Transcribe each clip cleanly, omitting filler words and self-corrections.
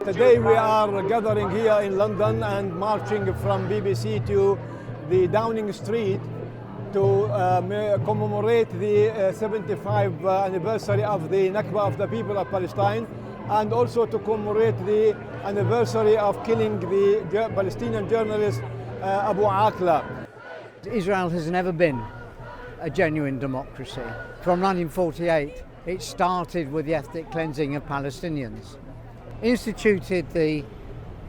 Today we are gathering here in London and marching from BBC to the Downing Street to commemorate the 75th anniversary of the NAKBA of the people of Palestine, and also to commemorate the anniversary of killing the Palestinian journalist Abu Akla. Israel has never been a genuine democracy. From 1948, it started with the ethnic cleansing of Palestinians, instituted the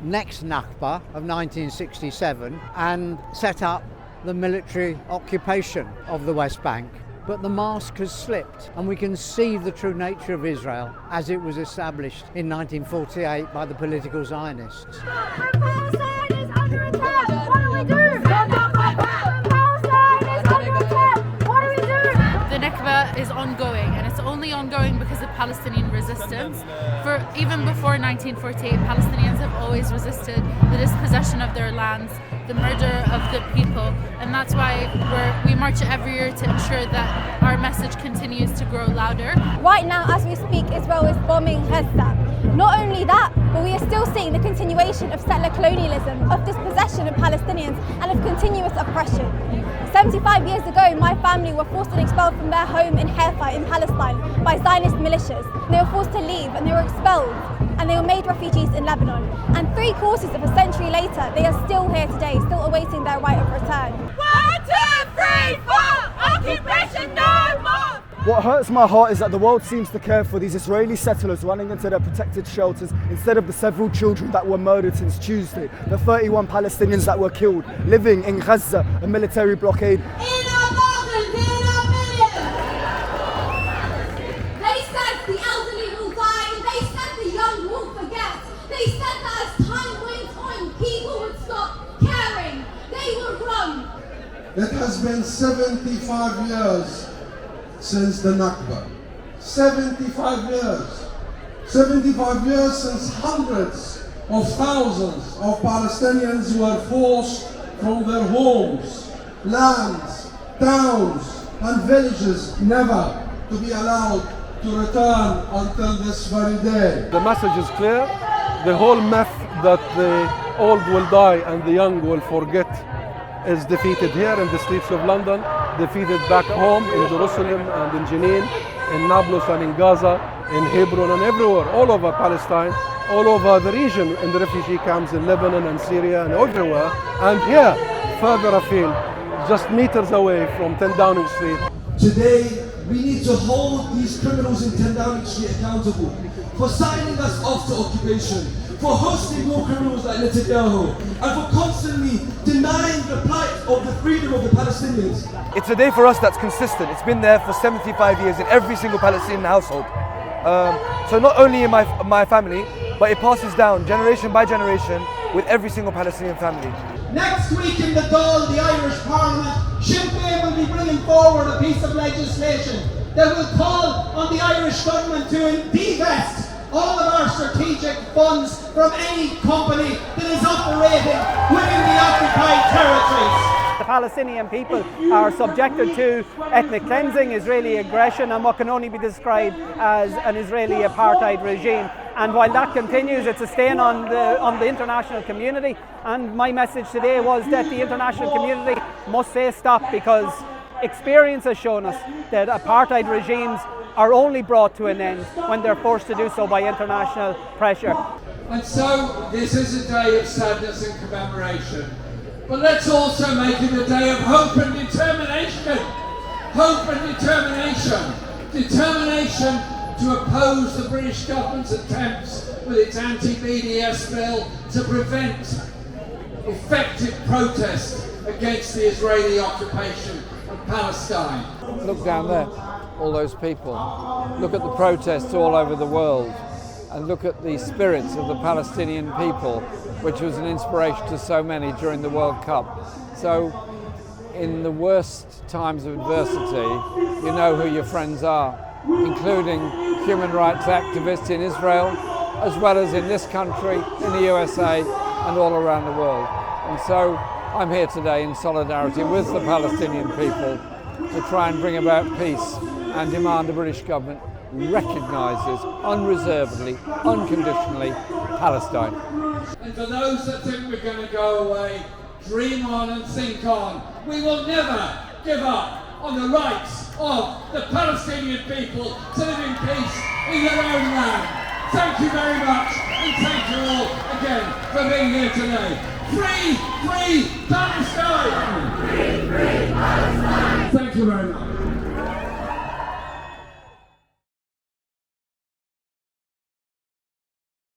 next NAKBA of 1967 and set up the military occupation of the West Bank. But the mask has slipped, and we can see the true nature of Israel as it was established in 1948 by the political Zionists. Palestine is under attack! What do we do? Palestine is under attack! What do we do? The NAKBA is ongoing, and it's only ongoing because of Palestinian resistance. For even before 1948, Palestinians have always resisted the dispossession of their lands, the murder of the people, and that's why we march every year to ensure that our message continues to grow louder. Right now, as we speak, Israel is bombing Gaza. Not only that, but we are still seeing the continuation of settler colonialism, of dispossession of Palestinians, and of continuous oppression. 75 years ago, my family were forced and expelled from their home in Haifa in Palestine by Zionist militias. They were forced to leave and they were expelled, and they were made refugees in Lebanon. And 3/4 of a century later, they are still here today, still awaiting their right of return. 1, 2, 3, 4! Occupation no more! What hurts my heart is that the world seems to care for these Israeli settlers running into their protected shelters instead of the several children that were murdered since Tuesday, the 31 Palestinians that were killed, living in Gaza, a military blockade. They said the elderly will die, they said the young will forget. They said that as time went on, people would stop caring, they would run. It has been 75 years since the NAKBA. 75 years. 75 years since hundreds of thousands of Palestinians were forced from their homes, lands, towns and villages, never to be allowed to return until this very day. The message is clear. The whole myth that the old will die and the young will forget is defeated here in the streets of London, defeated back home in Jerusalem and in Jenin, in Nablus and in Gaza, in Hebron and everywhere, all over Palestine, all over the region, in the refugee camps in Lebanon and Syria and everywhere. And here, further afield, just meters away from 10 Downing Street. Today, we need to hold these criminals in 10 Downing Street accountable for signing us off to occupation, for hosting more criminals like Netanyahu, and for constantly denying the plight of the freedom of the Palestinians. It's a day for us that's consistent. It's been there for 75 years in every single Palestinian household. So not only in my family, but it passes down generation by generation with every single Palestinian family. Next week in the Dáil, the Irish Parliament, Sinn Féin will be bringing forward a piece of legislation that will call on the Irish government to divest all of our strategic funds from any company that is operating within the occupied territories. The Palestinian people are subjected to ethnic cleansing, Israeli aggression, and what can only be described as an Israeli apartheid regime. And while that continues, it's a stain on the international community. And my message today was that the international community must say stop, because experience has shown us that apartheid regimes are only brought to an end when they're forced to do so by international pressure. And so this is a day of sadness and commemoration. But let's also make it a day of hope and determination. Hope and determination. Determination to oppose the British government's attempts with its anti-BDS bill to prevent effective protest against the Israeli occupation of Palestine. Look down there, all those people. Look at the protests all over the world, and look at the spirits of the Palestinian people, which was an inspiration to so many during the World Cup. So in the worst times of adversity, you know who your friends are, including human rights activists in Israel, as well as in this country, in the USA, and all around the world. And so I'm here today in solidarity with the Palestinian people to try and bring about peace and demand the British government recognises unreservedly, unconditionally Palestine. And for those that think we're going to go away, dream on and think on. We will never give up on the rights of the Palestinian people to live in peace in their own land. Thank you very much, and thank you all again for being here today. Free, free Palestine!